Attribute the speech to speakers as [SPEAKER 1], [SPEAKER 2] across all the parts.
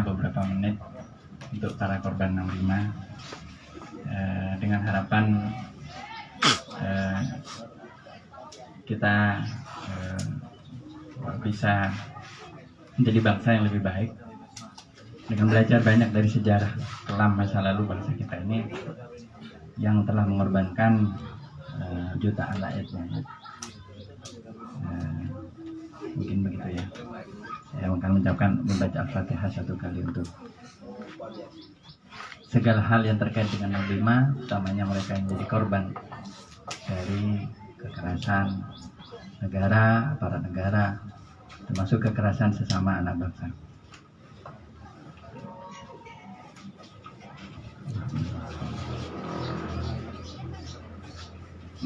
[SPEAKER 1] beberapa menit untuk para korban 65 dengan harapan kita bisa menjadi bangsa yang lebih baik dengan belajar banyak dari sejarah kelam masa lalu bangsa kita ini yang telah mengorbankan jutaan rakyatnya. Mungkin begitu ya. Saya akan membaca Al-Fatihah satu kali untuk segala hal yang terkait dengan 65, utamanya mereka yang jadi korban dari kekerasan negara, aparat negara, termasuk kekerasan sesama anak bangsa.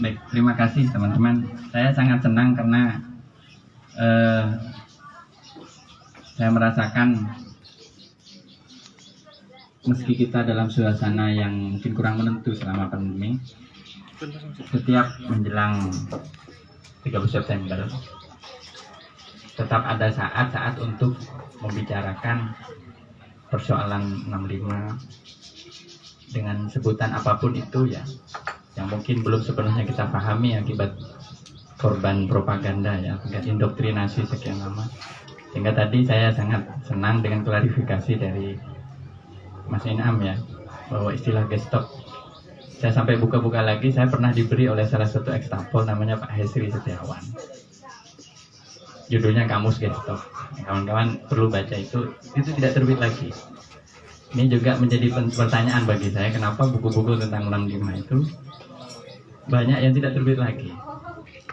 [SPEAKER 1] Baik, terima kasih teman-teman. Saya sangat senang karena saya merasakan meski kita dalam suasana yang mungkin kurang menentu selama pandemi, setiap menjelang 30 September tetap ada saat-saat untuk membicarakan persoalan 65 dengan sebutan apapun itu ya, yang mungkin belum sepenuhnya kita pahami akibat korban propaganda ya, akibat indoktrinasi sekian lama. Sehingga tadi saya sangat senang dengan klarifikasi dari Mas Inam ya, bahwa istilah gestop, saya sampai buka-buka lagi, saya pernah diberi oleh salah satu ekstapol namanya Pak Hesri Setiawan, judulnya Kamus Gestop. Kawan-kawan perlu baca itu tidak terbit lagi. Ini juga menjadi pertanyaan bagi saya, kenapa buku-buku tentang 65 itu banyak yang tidak terbit lagi.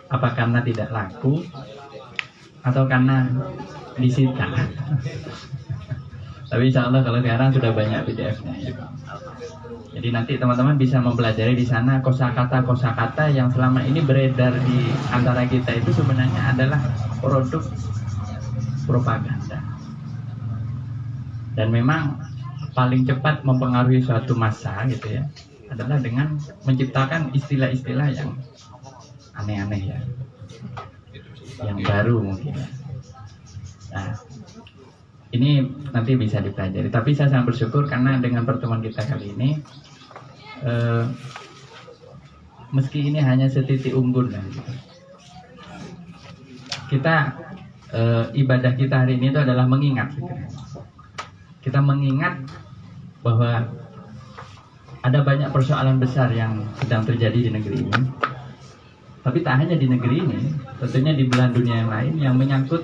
[SPEAKER 1] Apa karena tidak laku atau karena disita? Tapi insya Allah kalau sekarang sudah banyak PDF-nya ya. Jadi nanti teman-teman bisa mempelajari di sana kosakata yang selama ini beredar di antara kita itu sebenarnya adalah produk propaganda. Dan memang paling cepat mempengaruhi suatu massa gitu ya, adalah dengan menciptakan istilah-istilah yang aneh-aneh ya, yang baru mungkin ya. Nah, ini nanti bisa dipelajari. Tapi saya sangat bersyukur karena dengan pertemuan kita kali ini, meski ini hanya setitik unggun lah, gitu. Kita ibadah kita hari ini itu adalah mengingat. Kita mengingat bahwa ada banyak persoalan besar yang sedang terjadi di negeri ini. Tapi tak hanya di negeri ini, tentunya di belahan dunia yang lain yang menyangkut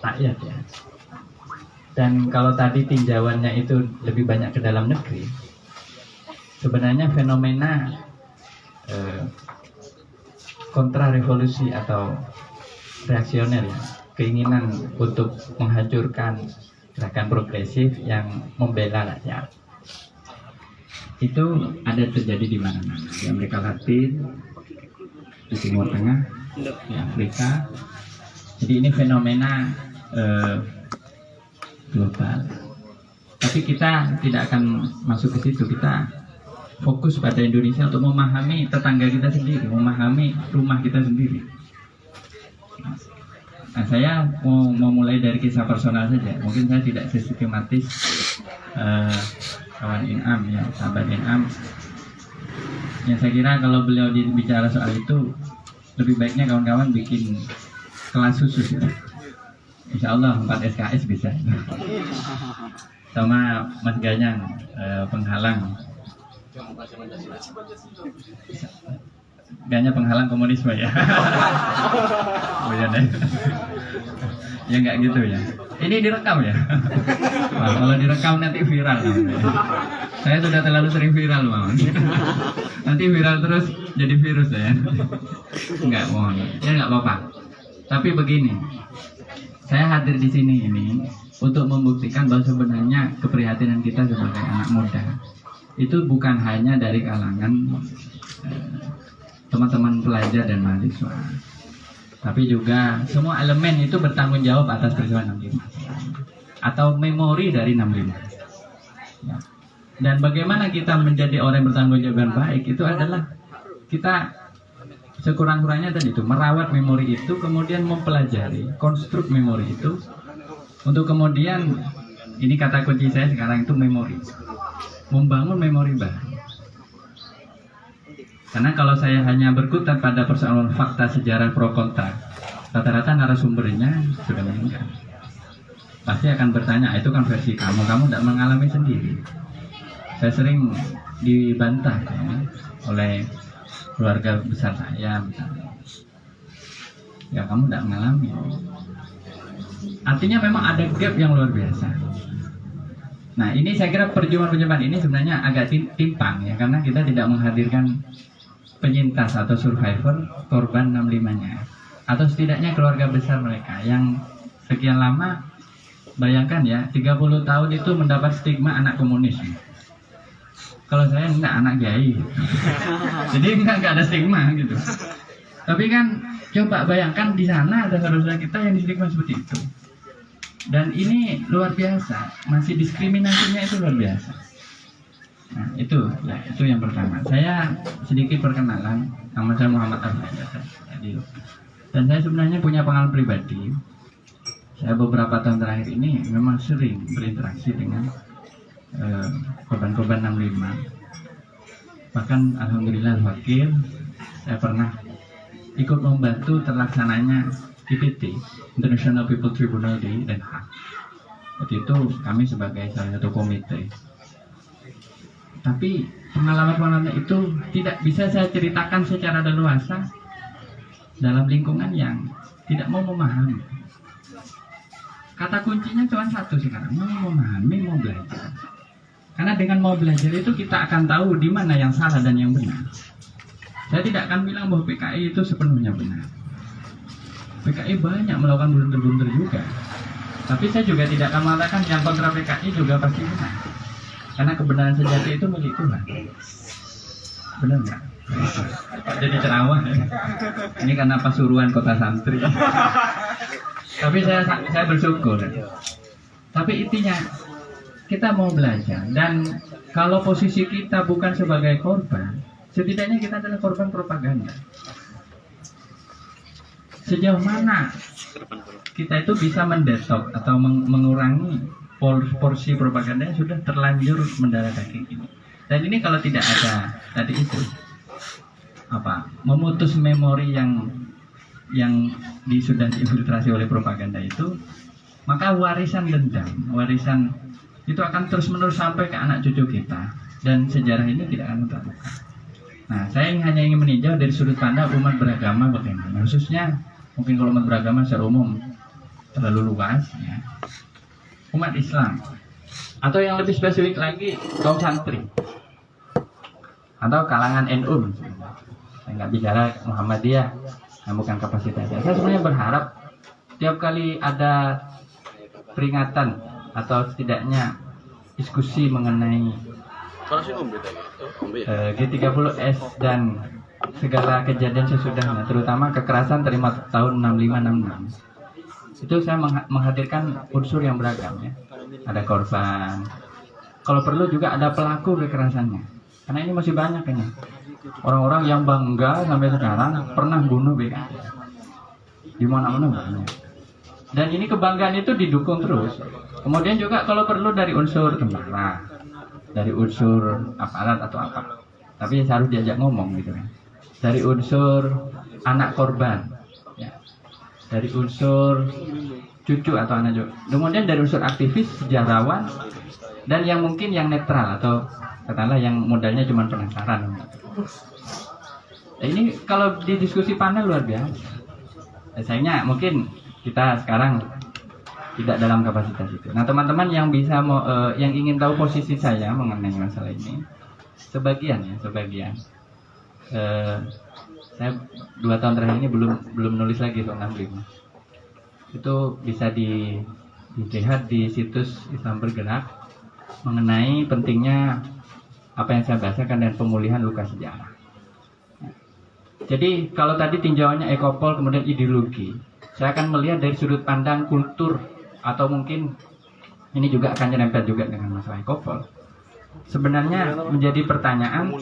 [SPEAKER 1] rakyat ya. Dan kalau tadi tinjauannya itu lebih banyak ke dalam negeri, sebenarnya fenomena kontra revolusi atau reaksioner ya, keinginan untuk menghancurkan gerakan progresif yang membela rakyat, itu ada terjadi di mana-mana, di Amerika Latin, di Timur Tengah, di Afrika. Jadi ini fenomena global. Tapi kita tidak akan masuk ke situ. Kita fokus pada Indonesia untuk memahami tetangga kita sendiri, memahami rumah kita sendiri. Nah, saya mau mulai dari kisah personal saja. Mungkin saya tidak sistematis kawan Inam ya, sahabat Inam. Yang saya kira kalau beliau bicara soal itu, lebih baiknya kawan-kawan bikin kelas khusus ya. Insya Allah 4 SKS bisa. Sama Mas Ganyang, penghalang. Ganya penghalang komunisme ya. Oh ya deh. Ya nggak gitu ya. Ini direkam ya. Nah, kalau direkam nanti viral namanya. Saya sudah terlalu sering viral nanti viral terus jadi virus ya. Nggak mohon. Ya nggak apa-apa. Tapi begini, saya hadir di sini ini untuk membuktikan bahwa sebenarnya keprihatinan kita sebagai anak muda itu bukan hanya dari kalangan teman-teman pelajar dan mahasiswa, tapi juga semua elemen itu bertanggung jawab atas peristiwa 65 atau memori dari 65 ya. Dan bagaimana kita menjadi orang yang bertanggung jawab yang baik itu adalah kita sekurang-kurangnya tadi itu merawat memori itu, kemudian mempelajari konstruk memori itu, Untuk kemudian, ini kata kunci saya sekarang itu memori. Membangun memori baru. Karena kalau saya hanya berkutat pada persoalan fakta sejarah pro kontra, rata-rata narasumbernya sudah meninggal. Pasti akan bertanya, itu kan versi kamu tidak mengalami sendiri. Saya sering dibantah ya, oleh keluarga besar saya misalnya. Ya kamu tidak mengalami. Artinya memang ada gap yang luar biasa. Nah ini saya kira perjuangan ini sebenarnya agak timpang ya, karena kita tidak menghadirkan penyintas atau survivor korban 65-nya, atau setidaknya keluarga besar mereka yang sekian lama. Bayangkan ya, 30 tahun itu mendapat stigma anak komunis. Kalau saya enggak, anak kiai. Jadi enggak ada stigma gitu. Tapi kan coba bayangkan di sana ada saudara kita yang distigma seperti itu. Dan ini luar biasa, masih diskriminasinya itu luar biasa. Nah, itu yang pertama. Saya sedikit perkenalan, nama saya Muhammad Arfan. Dan saya sebenarnya punya pengalaman pribadi. Saya beberapa tahun terakhir ini memang sering berinteraksi dengan korban-korban 65. Bahkan alhamdulillah wakil, saya pernah ikut membantu terlaksananya IPT, International People Tribunal di Den Haag. Waktu itu kami sebagai salah satu komite. Tapi pengalaman-pengalaman itu tidak bisa saya ceritakan secara leluasa dalam lingkungan yang tidak mau memahami. Kata kuncinya cuma satu sekarang, mau memahami, mau belajar. Karena dengan mau belajar itu kita akan tahu di mana yang salah dan yang benar. Saya tidak akan bilang bahwa PKI itu sepenuhnya benar. PKI banyak melakukan blunder-blunder juga. Tapi saya juga tidak akan mengatakan yang kontra PKI juga pasti benar. Karena kebenaran sejati itu milik Tuhan. Benar nggak? Jadi ceramah ya. Ini karena pasuruan kota santri. Tapi saya bersyukur. Tapi intinya kita mau belajar, dan kalau posisi kita bukan sebagai korban, setidaknya kita adalah korban propaganda. Sejauh mana kita itu bisa mendetok atau mengurangi porsi propaganda yang sudah terlanjur mendarah daging ini. Dan ini kalau tidak ada tadi itu memutus memori yang sudah diinfiltrasi oleh propaganda itu, maka warisan dendam, warisan itu akan terus-menerus sampai ke anak cucu kita, dan sejarah ini tidak akan terbuka. Nah, saya hanya ingin meninjau dari sudut pandang umat beragama bagaimana, khususnya mungkin kalau umat beragama secara umum terlalu luas ya. Umat Islam, atau yang lebih spesifik lagi kaum santri atau kalangan NU. Saya nggak bicara Muhammadiyah, yang bukan kapasitasnya. Saya sebenarnya berharap tiap kali ada peringatan atau setidaknya diskusi mengenai G30S dan segala kejadian sesudahnya, terutama kekerasan terima tahun 65-66, itu saya menghadirkan unsur yang beragam ya. Ada korban, kalau perlu juga ada pelaku kekerasannya, karena ini masih banyak ini orang-orang yang bangga sampai sekarang pernah bunuh BKI di mana-mana banyak. Dan ini kebanggaan itu didukung terus. Kemudian juga kalau perlu dari unsur tentara, dari unsur aparat atau apa, tapi harus diajak ngomong gitu kan. Dari unsur anak korban, ya. Dari unsur cucu atau anak cucu. Kemudian dari unsur aktivis, sejarawan, dan yang mungkin yang netral atau katakanlah yang modalnya cuma penasaran. Nah, ini kalau di diskusi panel luar biasa. Sayangnya mungkin kita sekarang tidak dalam kapasitas itu. Nah, teman-teman yang bisa yang ingin tahu posisi saya mengenai masalah ini, sebagian. Saya 2 tahun terakhir ini belum nulis lagi soal 65. Itu bisa dilihat di situs Islam Bergerak mengenai pentingnya apa yang saya bahasakan dan pemulihan luka sejarah. Jadi kalau tadi tinjauannya ekopol kemudian ideologi, saya akan melihat dari sudut pandang kultur, atau mungkin ini juga akan nyerempet juga dengan masalah ekopol. Sebenarnya menjadi pertanyaan,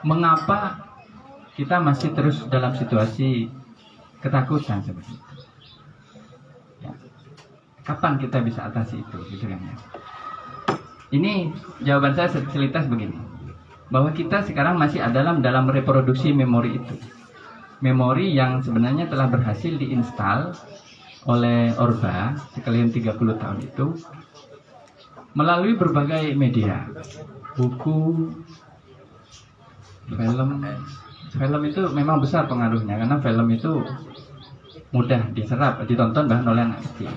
[SPEAKER 1] mengapa kita masih terus dalam situasi ketakutan seperti itu? Ya.
[SPEAKER 2] Kapan kita bisa atasi itu, gitu kan ya? Ini jawaban saya selintas begini, bahwa kita sekarang masih dalam reproduksi memori itu. Memori yang sebenarnya telah berhasil diinstal oleh Orba sekalian 30 tahun itu melalui berbagai media, buku, film. Film itu memang besar pengaruhnya karena film itu mudah diserap, ditonton bahkan oleh anak kecil.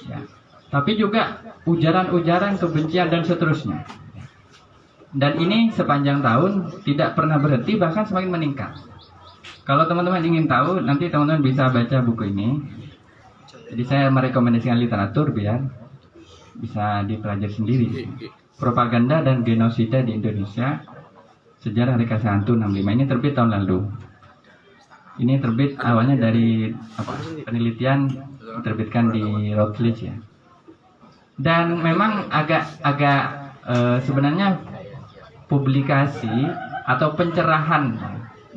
[SPEAKER 2] Ya. Tapi juga ujaran-ujaran kebencian dan seterusnya. Dan ini sepanjang tahun tidak pernah berhenti, bahkan semakin meningkat. Kalau teman-teman ingin tahu, nanti teman-teman bisa baca buku ini. Jadi saya merekomendasikan literatur biar bisa dipelajari sendiri. Propaganda dan Genosida di Indonesia, Sejarah Rekayasa Hantu 65. Ini terbit tahun lalu. Ini terbit awalnya dari penelitian diterbitkan di Routledge ya. Dan memang agak sebenarnya publikasi atau pencerahan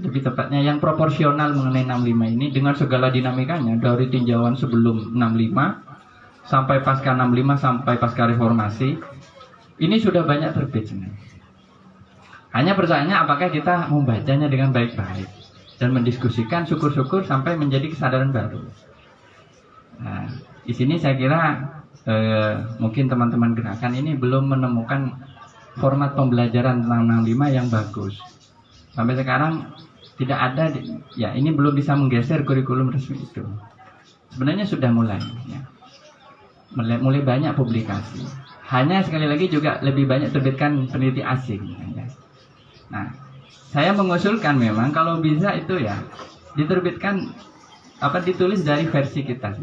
[SPEAKER 2] lebih tepatnya yang proporsional mengenai 65 ini dengan segala dinamikanya dari tinjauan sebelum 65 sampai pasca 65 sampai pasca reformasi ini sudah banyak terbit sebenarnya. Hanya persoalannya apakah kita membacanya dengan baik-baik dan mendiskusikan, syukur-syukur sampai menjadi kesadaran baru. Nah, di sini saya kira mungkin teman-teman gerakan ini belum menemukan format pembelajaran tentang 65 yang bagus. Sampai sekarang tidak ada, ya ini belum bisa menggeser kurikulum resmi itu. Sebenarnya sudah mulai, ya. Mulai banyak publikasi. Hanya sekali lagi juga lebih banyak terbitkan peneliti asing. Ya. Nah, saya mengusulkan memang kalau bisa itu ya diterbitkan ditulis dari versi kita.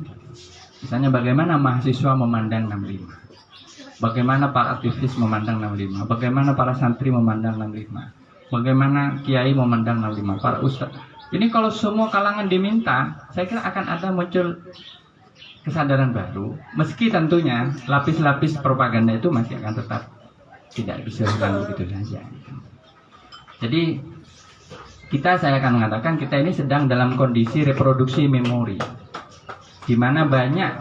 [SPEAKER 2] Misalnya bagaimana mahasiswa memandang 65, bagaimana para aktivis memandang 65, bagaimana para santri memandang 65, bagaimana kiai memandang 65, para ustadz. Ini kalau semua kalangan diminta, saya kira akan ada muncul kesadaran baru. Meski tentunya lapis-lapis propaganda itu masih akan tetap tidak bisa hilang begitu saja. Jadi saya akan mengatakan kita ini sedang dalam kondisi reproduksi memori, di mana banyak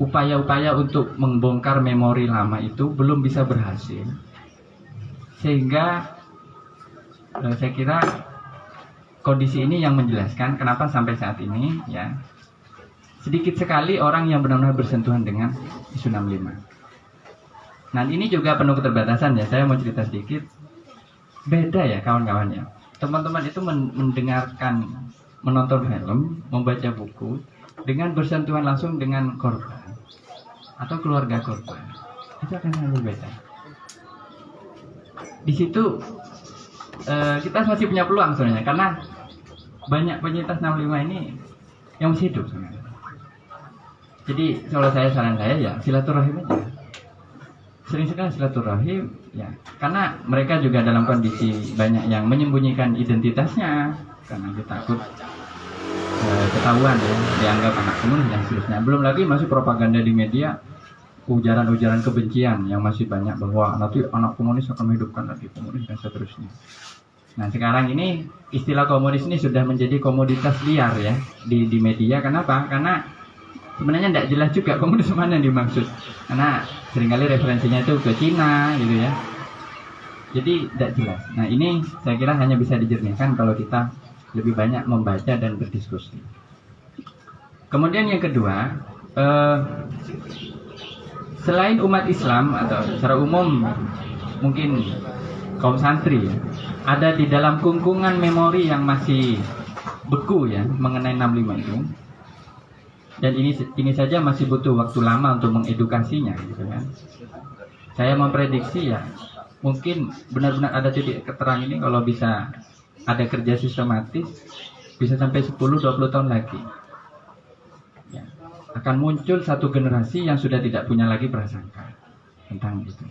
[SPEAKER 2] upaya-upaya untuk membongkar memori lama itu belum bisa berhasil, sehingga saya kira kondisi ini yang menjelaskan kenapa sampai saat ini ya sedikit sekali orang yang benar-benar bersentuhan dengan isu 65. Nah ini juga penuh keterbatasan ya. Saya mau cerita sedikit. Beda ya kawan-kawan ya. Teman-teman itu mendengarkan, menonton film, membaca buku dengan bersentuhan langsung dengan korban atau keluarga korban. Itu akan sangat berbeda. Di situ kita masih punya peluang sebenarnya, karena banyak penyintas 65 ini yang masih hidup sebenarnya. Jadi kalau saran saya ya silaturahim aja. Sering-sering silaturahim ya, karena mereka juga dalam kondisi banyak yang menyembunyikan identitasnya karena dia takut ketahuan ya, dianggap anak komunis dan seterusnya. Belum lagi masih propaganda di media, ujaran-ujaran kebencian yang masih banyak bahwa nanti anak komunis akan menghidupkan lagi komunis dan seterusnya. Nah sekarang ini istilah komunis ini sudah menjadi komoditas liar ya di media. Kenapa? Karena sebenarnya tidak jelas juga komunis mana yang dimaksud, karena seringkali referensinya itu ke Cina gitu ya. Jadi tidak jelas. Nah ini saya kira hanya bisa dijernihkan kalau kita lebih banyak membaca dan berdiskusi. Kemudian yang kedua, selain umat Islam atau secara umum mungkin kaum santri ya, ada di dalam kungkungan memori yang masih beku ya mengenai 65 itu. Dan ini saja masih butuh waktu lama untuk mengedukasinya gitu kan. Saya memprediksi ya mungkin benar-benar ada titik keterang ini kalau bisa ada kerja sistematis bisa sampai 10-20 tahun lagi ya, akan muncul satu generasi yang sudah tidak punya lagi prasangka tentang itu.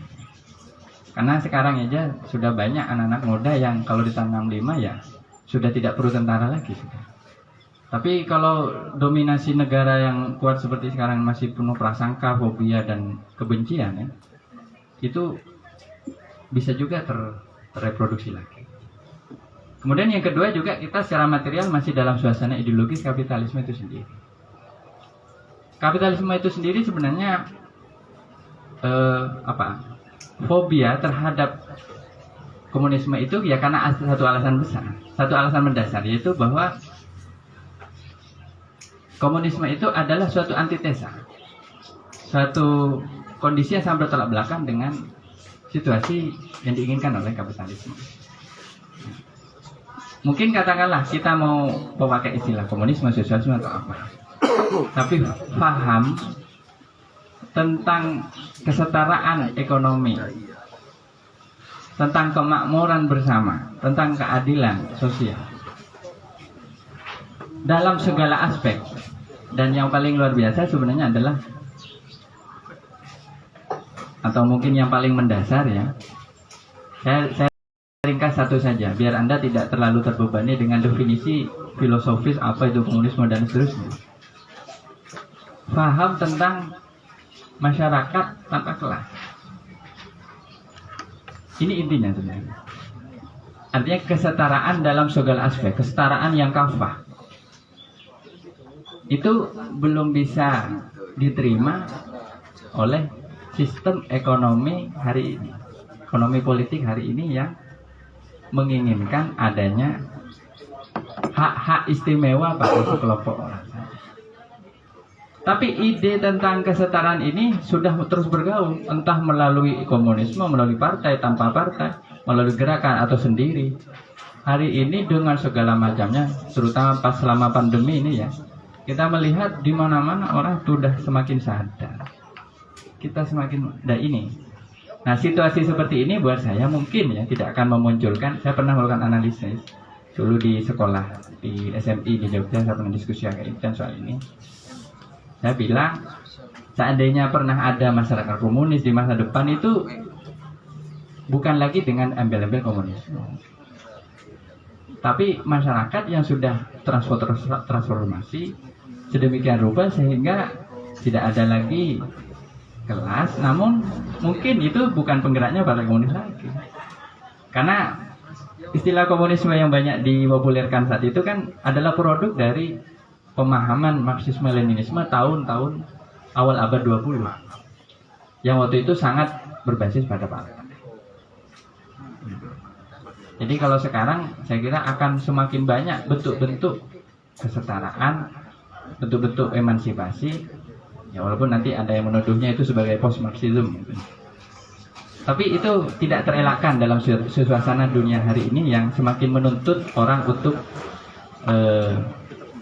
[SPEAKER 2] Karena sekarang aja sudah banyak anak-anak muda yang kalau ditanam 5 ya sudah tidak perlu tentara lagi sudah. Tapi kalau dominasi negara yang kuat seperti sekarang masih penuh prasangka, fobia dan kebencian ya, itu bisa juga terreproduksi lagi. Kemudian yang kedua juga kita secara material masih dalam suasana ideologis kapitalisme itu sendiri. kapitalisme itu sendiri sebenarnya fobia terhadap komunisme itu ya karena satu alasan besar, satu alasan mendasar, yaitu bahwa komunisme itu adalah suatu antitesa, suatu kondisi yang sangat bertolak belakang dengan situasi yang diinginkan oleh kapitalisme. Mungkin katakanlah kita mau memakai istilah komunisme, sosialisme atau apa, tapi paham tentang kesetaraan ekonomi, tentang kemakmuran bersama, tentang keadilan sosial dalam segala aspek. Dan yang paling luar biasa sebenarnya adalah, atau mungkin yang paling mendasar ya, saya ringkas satu saja biar Anda tidak terlalu terbebani dengan definisi filosofis apa itu komunisme dan seterusnya. Paham tentang masyarakat tanpa kelas. Ini intinya sebenarnya. Artinya kesetaraan dalam segala aspek, kesetaraan yang kafah. Itu belum bisa diterima oleh sistem ekonomi hari ini, ekonomi politik hari ini yang menginginkan adanya hak-hak istimewa pada sekelompok orang. Tapi ide tentang kesetaraan ini sudah terus bergaul, entah melalui komunisme, melalui partai, tanpa partai, melalui gerakan atau sendiri. Hari ini dengan segala macamnya, terutama pas selama pandemi ini ya, kita melihat di mana-mana orang sudah semakin sadar. Kita semakin ini. Nah, situasi seperti ini buat saya mungkin ya tidak akan memunculkan. Saya pernah melakukan analisis dulu di sekolah di SMI di Jogja, saya pernah diskusi agak intens soal ini. Saya bilang, seandainya pernah ada masyarakat komunis di masa depan itu bukan lagi dengan embel-embel komunisme, tapi masyarakat yang sudah transformasi sedemikian rupa sehingga tidak ada lagi kelas, namun mungkin itu bukan penggeraknya partai komunis lagi. Karena istilah komunisme yang banyak dipopulerkan saat itu kan adalah produk dari pemahaman Marxisme-Leninisme tahun-tahun awal abad 20 yang waktu itu sangat berbasis pada partai. Jadi kalau sekarang saya kira akan semakin banyak bentuk-bentuk kesetaraan, bentuk-bentuk emansipasi, ya walaupun nanti ada yang menuduhnya itu sebagai post-Marxism. Tapi itu tidak terelakkan dalam suasana dunia hari ini yang semakin menuntut orang untuk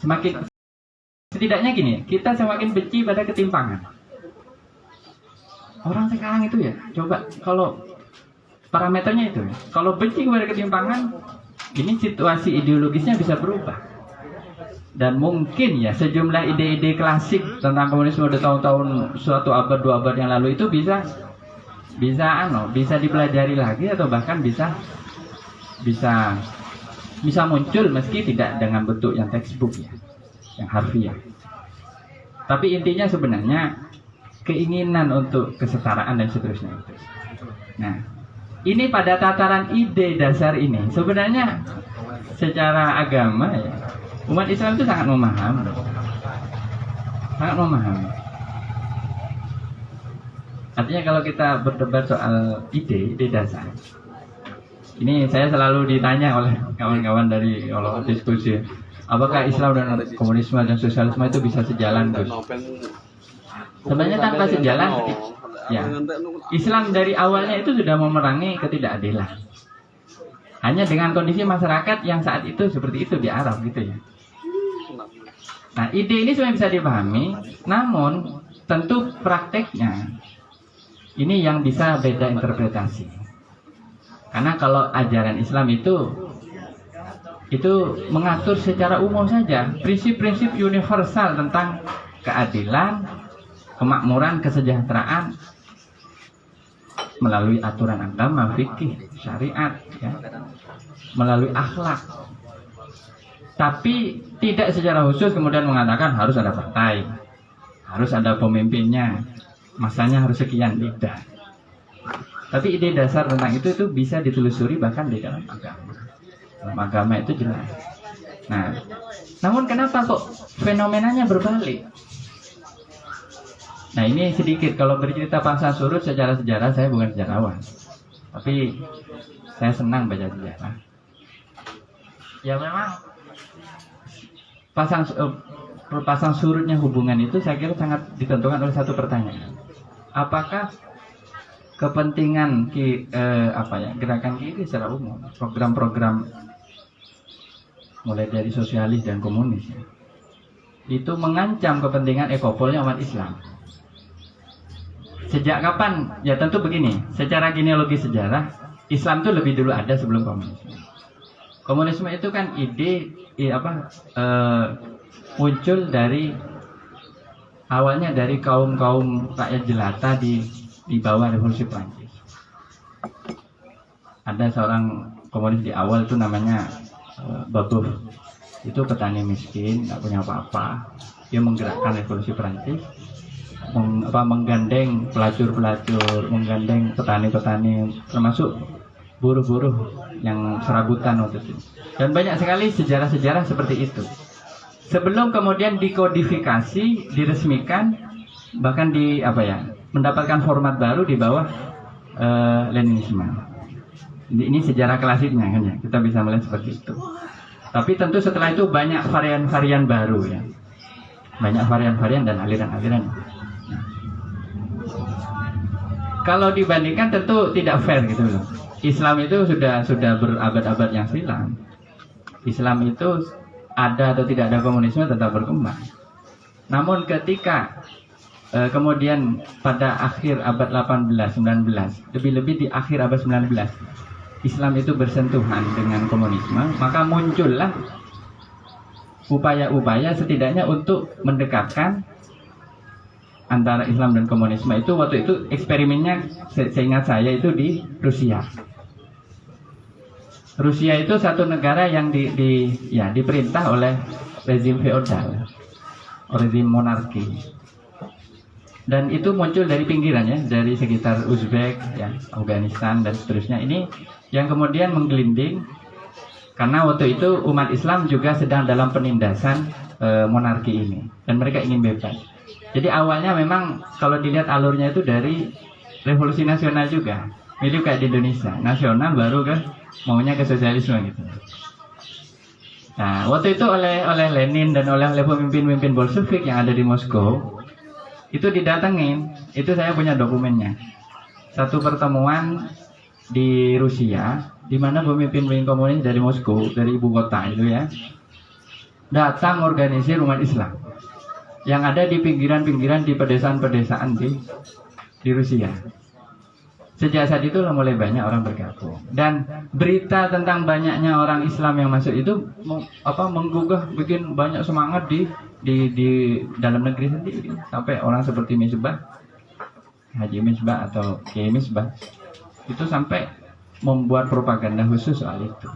[SPEAKER 2] semakin, setidaknya gini, kita semakin benci pada ketimpangan. Orang sekarang itu ya, coba kalau parameternya itu, kalau benci kepada ketimpangan, ini situasi ideologisnya bisa berubah. Dan mungkin ya sejumlah ide-ide klasik tentang komunisme udah tahun-tahun suatu abad 2 abad yang lalu itu bisa dipelajari lagi atau bahkan bisa muncul meski tidak dengan bentuk yang textbook ya, yang harfiah. Tapi intinya sebenarnya keinginan untuk kesetaraan dan seterusnya itu. Nah, ini pada tataran ide dasar ini sebenarnya secara agama ya, umat Islam itu sangat memahami. Artinya kalau kita berdebat soal ide dasar, ini saya selalu ditanya oleh kawan-kawan dari diskusi, apakah Islam dan komunisme dan sosialisme itu bisa sejalan, Gus? Sebenarnya tanpa sejalan, ya. Islam dari awalnya itu sudah memerangi ketidakadilan. Hanya dengan kondisi masyarakat yang saat itu seperti itu di Arab gitu ya. Nah, ide ini sebenarnya bisa dipahami, namun tentu prakteknya ini yang bisa beda interpretasi. Karena kalau ajaran Islam itu mengatur secara umum saja prinsip-prinsip universal tentang keadilan, kemakmuran, kesejahteraan melalui aturan agama, fikih, syariat, ya, melalui akhlak. Tapi tidak secara khusus kemudian mengatakan harus ada partai, harus ada pemimpinnya, masanya harus sekian, tidak. Tapi ide dasar tentang itu bisa ditelusuri bahkan di dalam agama. Dalam agama itu jelas. Nah, namun kenapa kok fenomenanya berbalik? Nah ini sedikit, kalau bercerita pasang surut secara sejarah, saya bukan sejarawan, tapi saya senang baca sejarah. Ya memang pasang surutnya hubungan itu saya kira sangat ditentukan oleh satu pertanyaan. Apakah kepentingan gerakan kiri secara umum, program-program mulai dari sosialis dan komunis itu mengancam kepentingan ekopolnya umat Islam? Sejak kapan? Ya tentu begini, secara genealogi sejarah Islam itu lebih dulu ada sebelum komunisme. Komunisme itu kan muncul dari awalnya dari kaum rakyat jelata di bawah revolusi Prancis. Ada seorang komunis di awal itu namanya Babeuf. Itu petani miskin, nggak punya apa-apa. Dia menggerakkan revolusi Prancis, menggandeng pelacur-pelacur, menggandeng petani-petani, termasuk buruh-buruh yang serabutan waktu itu. Dan banyak sekali sejarah-sejarah seperti itu. Sebelum kemudian dikodifikasi, diresmikan, bahkan mendapatkan format baru di bawah Leninisme. Ini sejarah klasiknya kan ya, kita bisa melihat seperti itu. Tapi tentu setelah itu banyak varian-varian baru ya, banyak varian-varian dan aliran-aliran. Kalau dibandingkan tentu tidak fair gitu loh. Islam itu sudah berabad-abad yang silam. Islam itu ada atau tidak ada komunisme tetap berkembang. Namun ketika kemudian pada akhir abad 18, 19, lebih-lebih di akhir abad 19, Islam itu bersentuhan dengan komunisme, maka muncullah upaya-upaya setidaknya untuk mendekatkan antara Islam dan komunisme. Itu waktu itu eksperimennya seingat saya itu di Rusia. Rusia itu satu negara yang diperintah oleh rezim feodal, rezim monarki. Dan itu muncul dari pinggiran ya, dari sekitar Uzbek, ya, Afghanistan dan seterusnya. Ini yang kemudian menggelinding karena waktu itu umat Islam juga sedang dalam penindasan monarki ini dan mereka ingin bebas. Jadi awalnya memang kalau dilihat alurnya itu dari revolusi nasional juga, mirip kayak di Indonesia, nasional baru kan maunya ke sosialisme gitu. Nah waktu itu oleh Lenin dan oleh pemimpin-pemimpin Bolshevik yang ada di Moskow itu didatengin, itu saya punya dokumennya. Satu pertemuan di Rusia, di mana pemimpin-pemimpin komunis dari Moskow, dari ibu kota itu ya, datang organisir umat Islam yang ada di pinggiran-pinggiran di pedesaan-pedesaan di Rusia. Sejak saat itu mulai banyak orang bergabung dan berita tentang banyaknya orang Islam yang masuk itu menggugah, bikin banyak semangat di dalam negeri sendiri, sampai orang seperti Misbah, Haji Misbah atau Kiai Misbah itu sampai membuat propaganda khusus soal itu.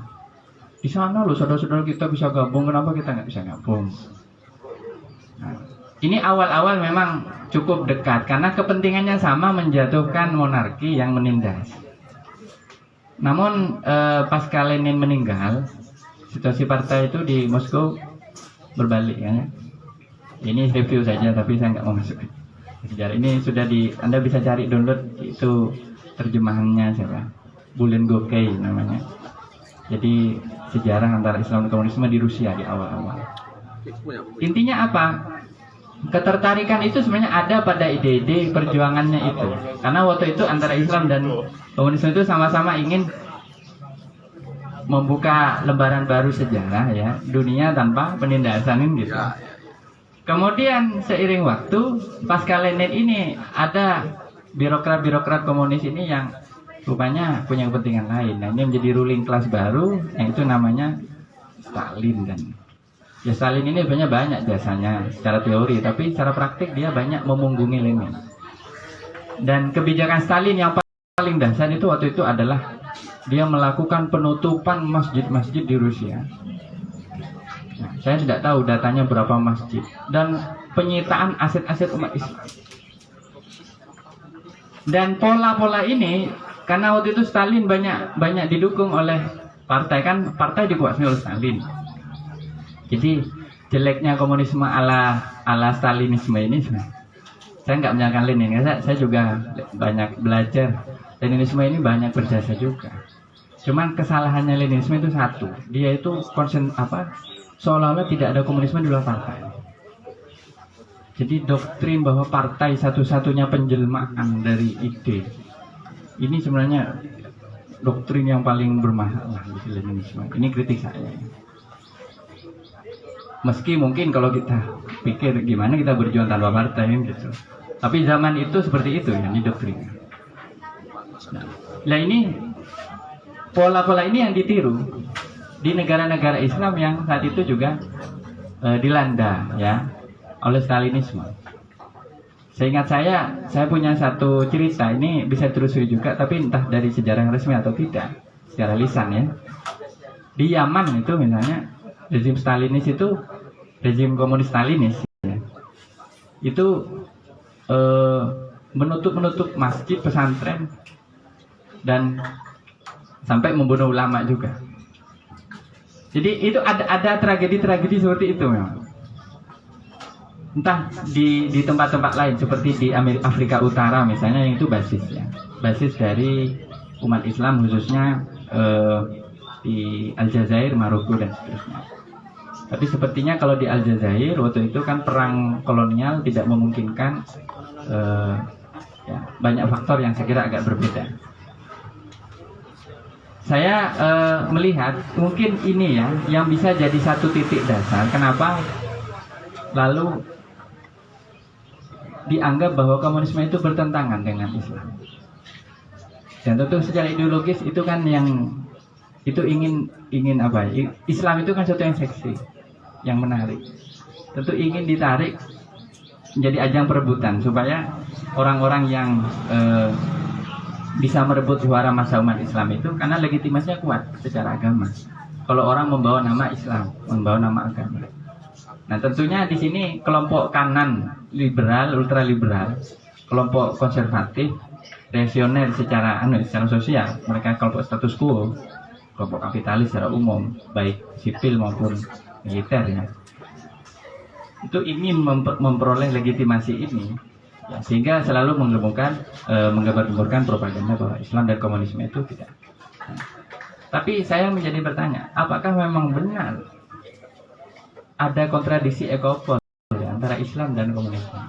[SPEAKER 2] Di sana loh saudara-saudara kita bisa gabung, kenapa kita nggak bisa gabung? Nah, ini awal-awal memang cukup dekat karena kepentingannya sama, menjatuhkan monarki yang menindas. Namun pasca Lenin meninggal, situasi partai itu di Moskow berbalik ya. Ini review saja tapi saya nggak mau masuk sejarah. Ini sudah Anda bisa cari download itu terjemahannya siapa? Bulen Gokey namanya. Jadi sejarah antara Islam dan komunisme di Rusia di awal-awal. Intinya apa? Ketertarikan itu sebenarnya ada pada ide-ide perjuangannya itu. Karena waktu itu antara Islam dan komunisme itu sama-sama ingin membuka lembaran baru sejarah ya, dunia tanpa penindasan gitu. Kemudian seiring waktu pasca Lenin ini ada birokrat-birokrat komunis ini yang rupanya punya kepentingan lain. Nah ini menjadi ruling class baru yang itu namanya Stalin. Dan ya Stalin ini sebenarnya banyak jasanya secara teori, tapi secara praktik dia banyak memunggungi Lenin. Dan kebijakan Stalin yang paling dasar itu waktu itu adalah dia melakukan penutupan masjid-masjid di Rusia. Nah, saya tidak tahu datanya berapa masjid dan penyitaan aset-aset umat Islam. Dan pola-pola ini karena waktu itu Stalin banyak didukung oleh partai, kan partai dikuasai oleh Stalin. Jadi jeleknya komunisme ala Stalinisme ini Saya nggak menyalahkan Lenin, karena saya juga banyak belajar. Leninisme ini banyak berjasa juga. Cuman kesalahannya Leninisme itu satu, dia itu seolah-olah tidak ada komunisme di luar partai. Jadi doktrin bahwa partai satu-satunya penjelmaan dari ide, ini sebenarnya doktrin yang paling bermasalah di Leninisme. Ini kritik saya. Meski mungkin kalau kita pikir gimana kita berjuang tanpa partai gitu. Tapi zaman itu seperti itu ya, ini doktrinnya. Nah ini pola-pola ini yang ditiru di negara-negara Islam yang saat itu juga dilanda ya oleh Stalinisme. Seingat saya punya satu cerita, ini bisa ditelusuri juga, tapi entah dari sejarah resmi atau tidak, secara lisan ya. Di Yaman itu misalnya rezim Stalinis itu, rezim komunis Stalinis ya, itu menutup masjid, pesantren, dan sampai membunuh ulama juga. Jadi itu ada tragedi-tragedi seperti itu memang. Entah di tempat-tempat lain seperti di Afrika Utara misalnya, yang itu basis dari umat Islam khususnya di Aljazair, Maroko dan seterusnya. Tapi sepertinya kalau di Aljazair waktu itu kan perang kolonial tidak memungkinkan, ya, banyak faktor yang saya kira agak berbeda. Saya melihat mungkin ini ya yang bisa jadi satu titik dasar kenapa lalu dianggap bahwa komunisme itu bertentangan dengan Islam. Dan tentu secara ideologis itu kan yang itu ingin apa? Islam itu kan sesuatu yang seksi, yang menarik. Tentu ingin ditarik menjadi ajang perebutan supaya orang-orang yang bisa merebut suara massa umat Islam itu karena legitimasinya kuat secara agama. Kalau orang membawa nama Islam, membawa nama agama. Nah, tentunya di sini kelompok kanan liberal, ultra liberal, kelompok konservatif, reaksioner secara sosial, mereka kelompok status quo, kelompok kapitalis secara umum, baik sipil maupun militer ya. Itu ingin memperoleh legitimasi ini. Ya, sehingga selalu menggembar-gemborkan propaganda bahwa Islam dan komunisme itu tidak. Nah, tapi saya menjadi bertanya, apakah memang benar ada kontradiksi ekopol ya, antara Islam dan komunisme?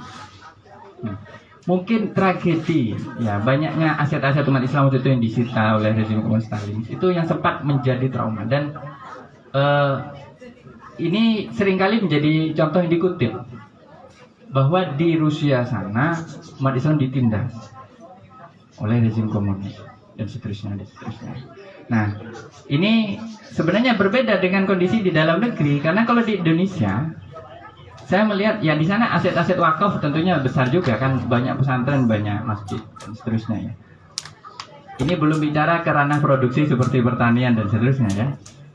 [SPEAKER 2] Mungkin tragedi, ya banyaknya aset-aset umat Islam waktu itu yang disita oleh rezim komunis Stalinis itu yang sempat menjadi trauma dan ini seringkali menjadi contoh yang dikutip. Bahwa di Rusia sana umat Islam ditindas oleh rezim komunis dan seterusnya. Nah, ini sebenarnya berbeda dengan kondisi di dalam negeri karena kalau di Indonesia saya melihat ya di sana aset-aset wakaf tentunya besar juga kan, banyak pesantren, banyak masjid dan seterusnya ya. Ini belum bicara ke ranah produksi seperti pertanian dan seterusnya ya,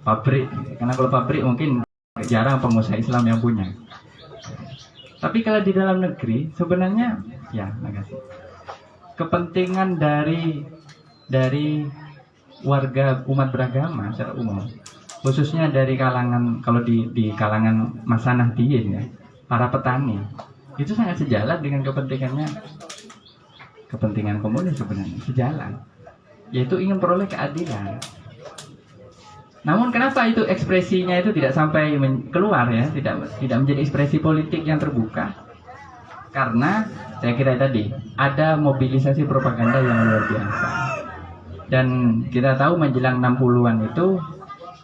[SPEAKER 2] pabrik. Karena kalau pabrik mungkin jarang pengusaha Islam yang punya. Tapi kalau di dalam negeri sebenarnya ya, makasih. Kepentingan dari warga umat beragama secara umum, khususnya dari kalangan kalau di kalangan masa Nahdliyin ya, para petani, itu sangat sejalan dengan kepentingan komunis sebenarnya, sejalan. Yaitu ingin peroleh keadilan. Namun kenapa itu ekspresinya itu tidak sampai keluar ya, tidak menjadi ekspresi politik yang terbuka? Karena saya kira tadi ada mobilisasi propaganda yang luar biasa. Dan kita tahu menjelang 60-an itu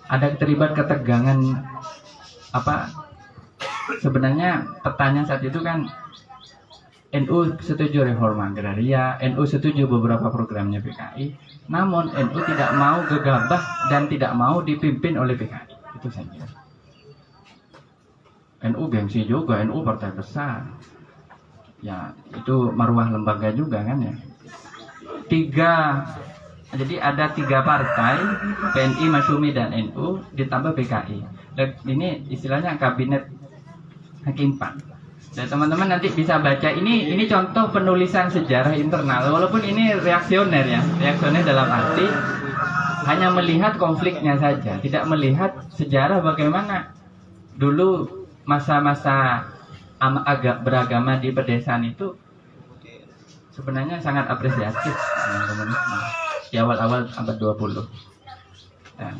[SPEAKER 2] ada terlibat ketegangan sebenarnya petanya saat itu kan NU setuju reforma agraria, NU setuju beberapa programnya PKI, namun NU tidak mau gegabah dan tidak mau dipimpin oleh PKI. Itu saja. NU gengsi juga, NU partai besar. Ya, itu marwah lembaga juga kan ya. Jadi ada 3 partai, PNI, Masyumi dan NU ditambah PKI. Dan ini istilahnya kabinet Hakim 4. Dan teman-teman nanti bisa baca ini contoh penulisan sejarah internal. Walaupun ini reaksioner ya, reaksioner dalam arti hanya melihat konfliknya saja, tidak melihat sejarah bagaimana dulu masa-masa beragama di pedesaan itu sebenarnya sangat apresiatif dengan komunisme di awal-awal abad 20. Dan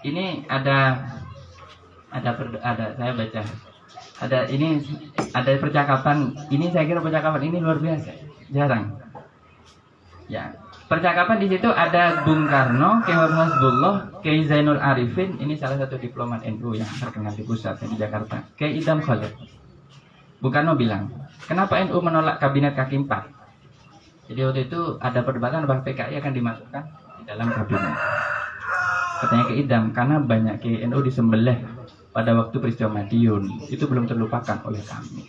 [SPEAKER 2] ini ada saya baca ada percakapan ini, saya kira percakapan ini luar biasa, jarang. Ya, percakapan di situ ada Bung Karno, Kiai Hasbullah, Kiai Zainul Arifin, ini salah satu diplomat NU yang terkenal di pusat di Jakarta, Kiai Idham Khalid. Bung Karno bilang, kenapa NU menolak kabinet kaki 4? Jadi waktu itu ada perdebatan bahwa PKI akan dimasukkan di dalam kabinet. Katanya Kiai Idham, karena banyak Kiai NU disembelih pada waktu peristiwa Madiun, itu belum terlupakan oleh kami.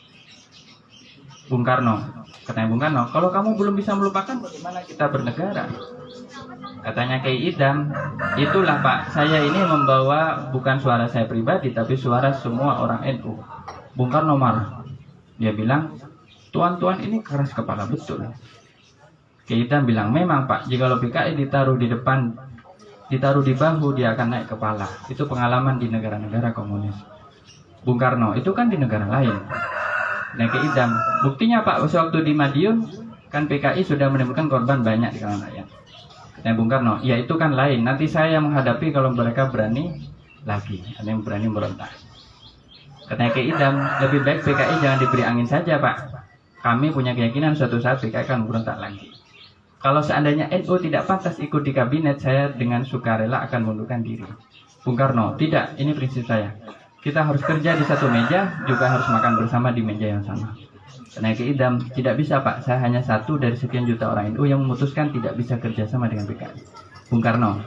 [SPEAKER 2] Bung Karno, katanya Bung Karno, kalau kamu belum bisa melupakan, bagaimana kita bernegara? Katanya Kiai Idham, itulah Pak, saya ini membawa bukan suara saya pribadi, tapi suara semua orang NU. Bung Karno marah. Dia bilang, tuan-tuan ini keras kepala betul. Kiai Idham bilang, memang Pak, jika PKI ditaruh di depan, ditaruh di bahu, dia akan naik kepala. Itu pengalaman di negara-negara komunis. Bung Karno, itu kan di negara lain. Nah, Kiai Idham, buktinya Pak, waktu di Madiun, kan PKI sudah menimbulkan korban banyak di kalangan rakyat. Nah, Bung Karno, ya itu kan lain. Nanti saya yang menghadapi kalau mereka berani lagi, ada yang berani merontak. Katanya Kiai Idham, lebih baik PKI jangan diberi angin saja Pak. Kami punya keyakinan suatu saat PKI akan berontak lagi. Kalau seandainya NU tidak pantas ikut di kabinet, saya dengan sukarela akan mundurkan diri. Bung Karno, tidak, ini prinsip saya. Kita harus kerja di satu meja, juga harus makan bersama di meja yang sama. Karena Kiai Idham, tidak bisa Pak, saya hanya satu dari sekian juta orang NU yang memutuskan tidak bisa kerjasama dengan PKI. Bung Karno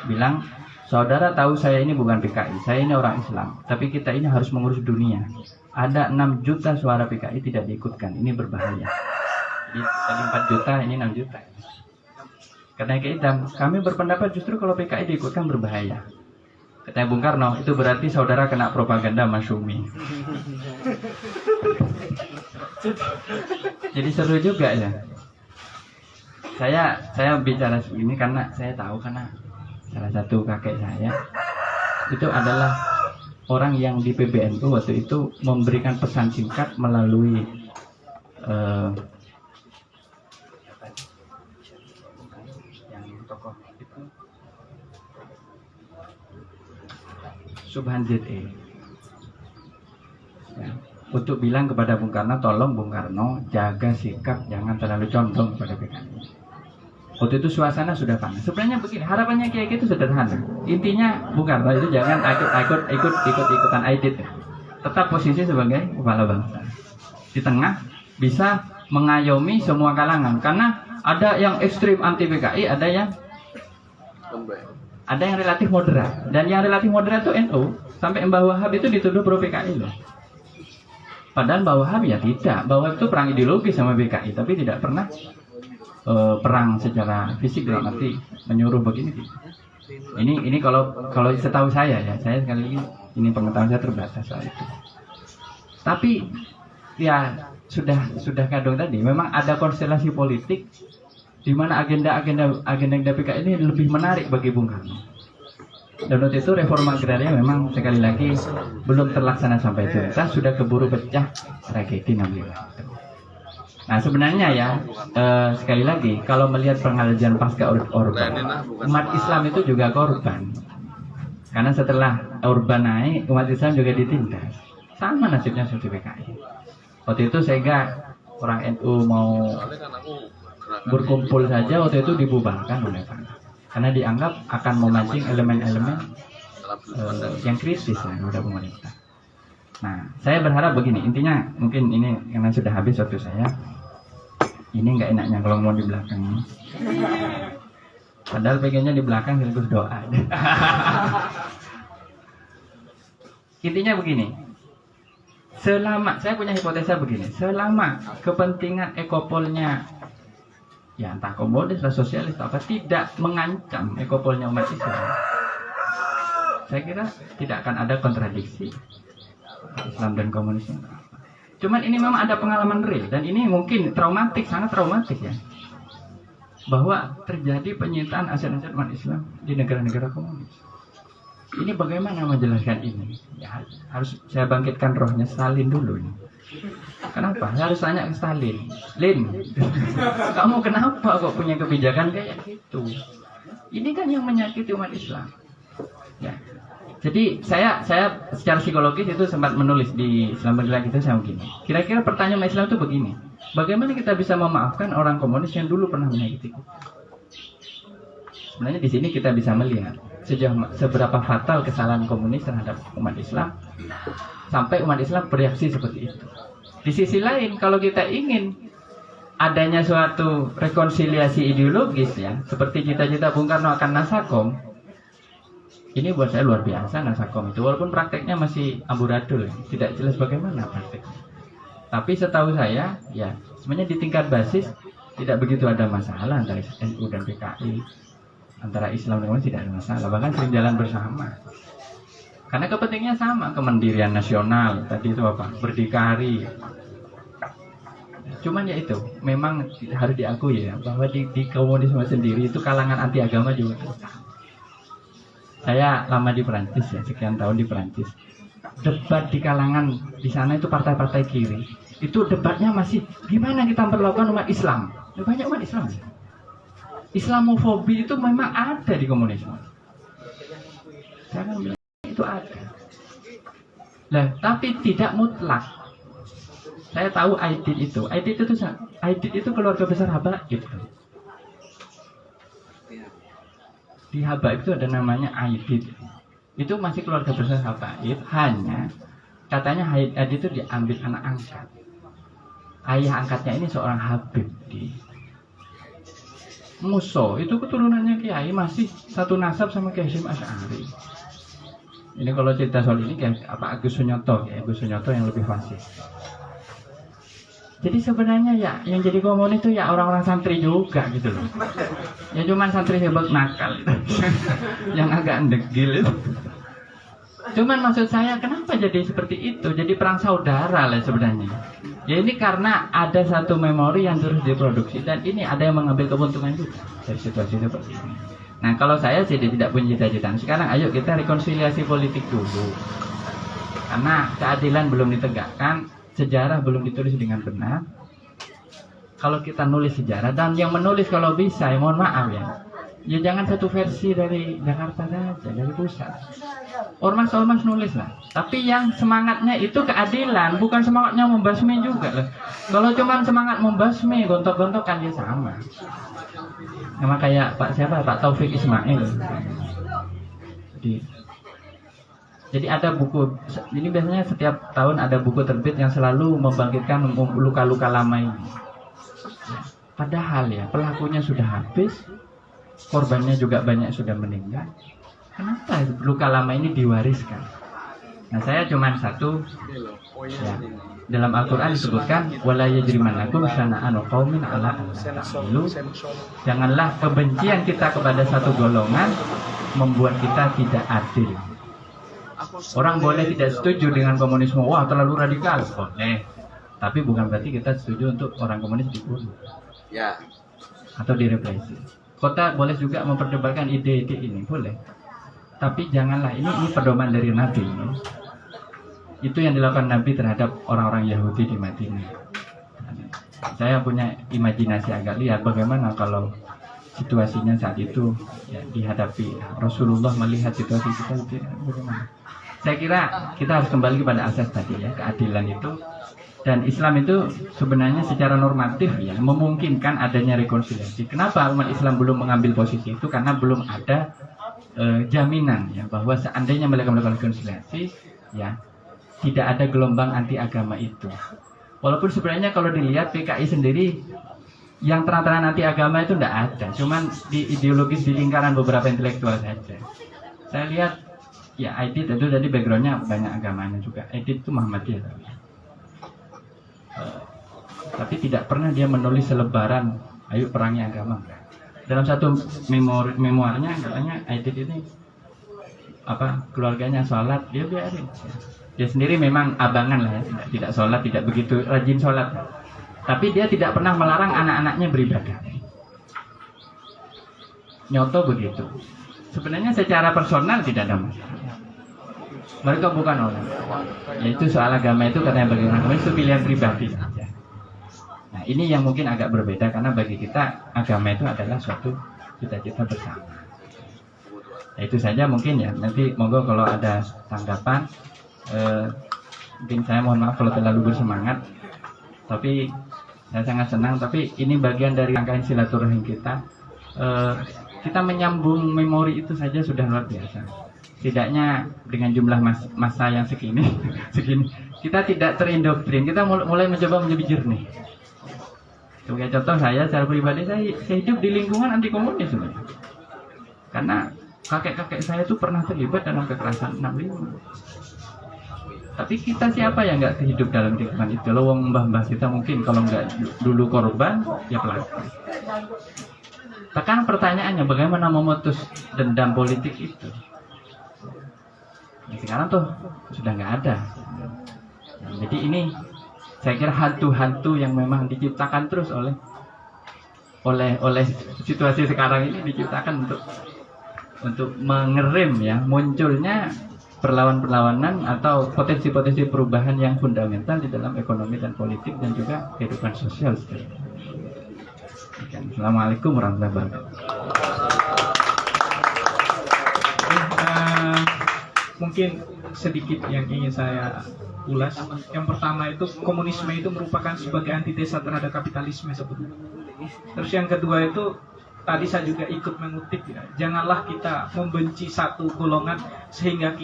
[SPEAKER 2] bilang, saudara tahu saya ini bukan PKI, saya ini orang Islam, tapi kita ini harus mengurus dunia. Ada 6 juta suara PKI tidak diikutkan, ini berbahaya. Jadi tadi 4 juta, ini 6 juta. Katanya Kiai Idham, kami berpendapat justru kalau PKI diikutkan berbahaya. Katanya Bung Karno, itu berarti saudara kena propaganda Masyumi. Jadi seru juga ya. Saya bicara begini karena saya tahu, karena salah satu kakek saya itu adalah orang yang di PBNU waktu itu memberikan pesan singkat melalui Subhan ZE ya, untuk bilang kepada Bung Karno, tolong Bung Karno jaga sikap, jangan terlalu condong kepada PKI. Waktu itu suasana sudah panas. Sebenarnya begini, harapannya Kiai itu sederhana. Intinya Bung Karno itu jangan ikutan aidit. Tetap posisi sebagai kepala bangsa. Di tengah bisa mengayomi semua kalangan. Karena ada yang ekstrim anti PKI, ada yang relatif moderat. Dan yang relatif moderat itu NU. Sampai Mbah Wahab itu dituduh pro PKI loh. Padahal Mbah Wahab ya tidak. Mbah Wahab itu perang ideologi sama PKI, tapi tidak pernah perang secara fisik dalam arti menyuruh begini. Ini kalau setahu saya ya, saya sekali lagi ini pengetahuan saya terbatas soal itu. Tapi ya sudah kadung tadi, memang ada konstelasi politik di mana agenda PKI ini lebih menarik bagi Bung Karno. Dan waktu itu reforma agraria memang sekali lagi belum terlaksana sampai tuntas, sudah keburu pecah tragedi 65. Nah sebenarnya ya sekali lagi kalau melihat pengajian pasca Orban, umat Islam itu juga korban. Karena setelah Orban naik, umat Islam juga ditindas. Sama nasibnya seperti PKI. Waktu itu sehingga orang NU mau berkumpul saja waktu itu dibubarkan oleh PKI. Karena dianggap akan memancing elemen-elemen yang kritis ya kepada pemerintah. Nah, saya berharap begini, intinya mungkin ini karena sudah habis waktu saya. Ini nggak enaknya kalau mau di belakang. Padahal pengennya di belakang sekaligus doa. Intinya begini. Selama saya punya hipotesa begini, selama kepentingan ekopolnya ya entah komunis atau sosialis apa tidak mengancam ekopolnya umat Islam, saya kira tidak akan ada kontradiksi Islam dan komunisme. Cuman ini memang ada pengalaman real dan ini mungkin traumatik, sangat traumatik ya, bahwa terjadi penyitaan aset-aset umat Islam di negara-negara komunis. Ini bagaimana menjelaskan ini? Ya, harus saya bangkitkan rohnya Stalin dulu ini. Kenapa? Saya harus tanya ke Stalin. Lin, kamu kenapa kok punya kebijakan kayak gitu? Ini kan yang menyakiti umat Islam. Ya. Jadi saya secara psikologis itu sempat menulis di Islam Bergerak itu saya begini. Kira-kira pertanyaan umat Islam itu begini. Bagaimana kita bisa memaafkan orang komunis yang dulu pernah menyakiti kita? Sebenarnya di sini kita bisa melihat seberapa fatal kesalahan komunis terhadap umat Islam sampai umat Islam bereaksi seperti itu. Di sisi lain, kalau kita ingin adanya suatu rekonsiliasi ideologis ya, seperti cita-cita Bung Karno akan Nasakom, ini buat saya luar biasa Nasakom itu, walaupun prakteknya masih amburadul, tidak jelas bagaimana prakteknya. Tapi setahu saya, ya sebenarnya di tingkat basis tidak begitu ada masalah antara NU dan PKI, antara Islam dan komunis tidak ada masalah, bahkan sering jalan bersama. Karena kepentingannya sama, kemandirian nasional, tadi itu apa, berdikari. Cuman ya itu, memang harus diakui ya, bahwa di komunisme sendiri itu kalangan anti agama juga. Saya lama di Perancis ya, sekian tahun di Perancis. Debat di kalangan di sana itu partai-partai kiri. Itu debatnya masih gimana kita memperlakukan umat Islam. Banyak umat Islam. Islamofobi itu memang ada di komunisme. Saya kan bilang itu ada. Nah, tapi tidak mutlak. Saya tahu Aidit itu keluarga besar Habaib. Di Habaib itu ada namanya Aidit. Itu masih keluarga besar Habaib, hanya katanya Aidit itu diambil anak angkat. Ayah angkatnya ini seorang Habib di Muso, itu keturunannya Kiai, masih satu nasab sama Kiai Hasyim Asy'ari. Ini kalau cerita soal ini kayak apa Agus Sunyoto yang lebih fasih. Jadi sebenarnya ya yang jadi komunis itu ya orang-orang santri juga gitu loh. Ya cuman santri hebat nakal itu. Yang agak ndegil itu. Cuman maksud saya kenapa jadi seperti itu? Jadi perang saudara lah sebenarnya. Ya ini karena ada satu memori yang terus diproduksi dan ini ada yang mengambil keuntungan juga dari situasi seperti ini. Nah kalau saya sih tidak punya cita-cita. Sekarang ayo kita rekonsiliasi politik dulu. Karena keadilan belum ditegakkan, sejarah belum ditulis dengan benar. Kalau kita nulis sejarah dan yang menulis kalau bisa, ya mohon maaf ya jangan satu versi dari Jakarta saja, dari pusat. Ormas-ormas nulis lah. Tapi yang semangatnya itu keadilan, bukan semangatnya membasmi juga lah. Kalau cuma semangat membasmi, gontok-gontokan ya sama. Sama kayak Pak Taufik Ismail. Jadi ada buku, ini biasanya setiap tahun ada buku terbit yang selalu membangkitkan luka-luka lama ini. Padahal ya pelakunya sudah habis, korbannya juga banyak sudah meninggal. Kenapa luka lama ini diwariskan? Nah saya cuma satu ya, dalam Al-Quran disebutkan wala yajrimannakum syana'anu qaumin ala an ta'dilu. Janganlah kebencian kita kepada satu golongan membuat kita tidak adil. Orang boleh tidak setuju dengan komunisme, wah terlalu radikal, boleh. Tapi bukan berarti kita setuju untuk orang komunis dibunuh ya, atau direpresi. Kota boleh juga memperdebatkan ide-ide ini, boleh. Tapi janganlah, ini pedoman dari Nabi ini. Itu yang dilakukan Nabi terhadap orang-orang Yahudi di Madinah. Saya punya imajinasi agak lihat bagaimana kalau situasinya saat itu ya, dihadapi Rasulullah melihat situasi kita itu bagaimana. Saya kira kita harus kembali kepada asas tadi ya, keadilan itu. Dan Islam itu sebenarnya secara normatif ya memungkinkan adanya rekonsiliasi. Kenapa umat Islam belum mengambil posisi itu? Karena belum ada jaminan ya bahwa seandainya melakukan rekonsiliasi ya tidak ada gelombang anti agama itu. Walaupun sebenarnya kalau dilihat PKI sendiri yang terang-terangan anti agama itu tidak ada, cuman di ideologis di lingkaran beberapa intelektual saja. Saya lihat ya Aidit itu jadi backgroundnya banyak agamanya juga. Aidit itu Muhammadiyah. Tapi tidak pernah dia menulis selebaran ayo perangi agama. Dalam satu memoirnya katanya Aidit ini keluarganya sholat dia biarin. Dia sendiri memang abangan lah ya, tidak sholat, tidak begitu rajin sholat. Tapi dia tidak pernah melarang anak-anaknya beribadah. Nyoto begitu. Sebenarnya secara personal tidak ada masalah. Mereka bukan orang. Yaitu soal agama itu katanya bagi orang Katolik itu pilihan pribadi saja. Nah ini yang mungkin agak berbeda karena bagi kita agama itu adalah suatu cita-cita bersama. Nah, itu saja mungkin ya. Nanti monggo kalau ada tanggapan. Mungkin saya mohon maaf kalau terlalu bersemangat. Tapi saya sangat senang. Tapi ini bagian dari rangkaian silaturahim kita. Kita menyambung memori itu saja sudah luar biasa. Setidaknya dengan jumlah masa yang segini, kita tidak terindoktrin. Kita mulai mencoba menjadi jernih. Sebagai contoh saya secara pribadi saya hidup di lingkungan anti komunis sebenarnya. Karena kakek-kakek saya itu pernah terlibat dalam kekerasan 65. Tapi kita siapa yang nggak hidup dalam lingkungan itu? Kalau mbah-mbah kita mungkin kalau nggak dulu korban, ya pelaku. Sekarang pertanyaannya bagaimana memutus dendam politik itu? Nah, sekarang tuh sudah nggak ada. Nah, jadi ini saya kira hantu-hantu yang memang diciptakan terus oleh situasi sekarang ini diciptakan untuk mengerem ya munculnya perlawanan-perlawanan atau potensi-potensi perubahan yang fundamental di dalam ekonomi dan politik dan juga kehidupan sosial. Assalamualaikum warahmatullahi wabarakatuh.
[SPEAKER 3] Mungkin sedikit yang ingin saya ulas. Yang pertama itu komunisme itu merupakan sebagai antitesa terhadap kapitalisme sebetulnya. Terus yang kedua itu tadi saya juga ikut mengutip ya, janganlah kita membenci satu golongan sehingga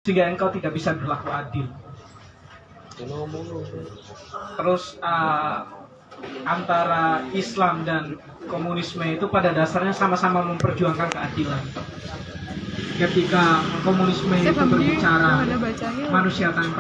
[SPEAKER 3] engkau tidak bisa berlaku adil. Terus antara Islam dan komunisme itu pada dasarnya sama-sama memperjuangkan keadilan. Ketika komunisme itu berbicara manusia tanpa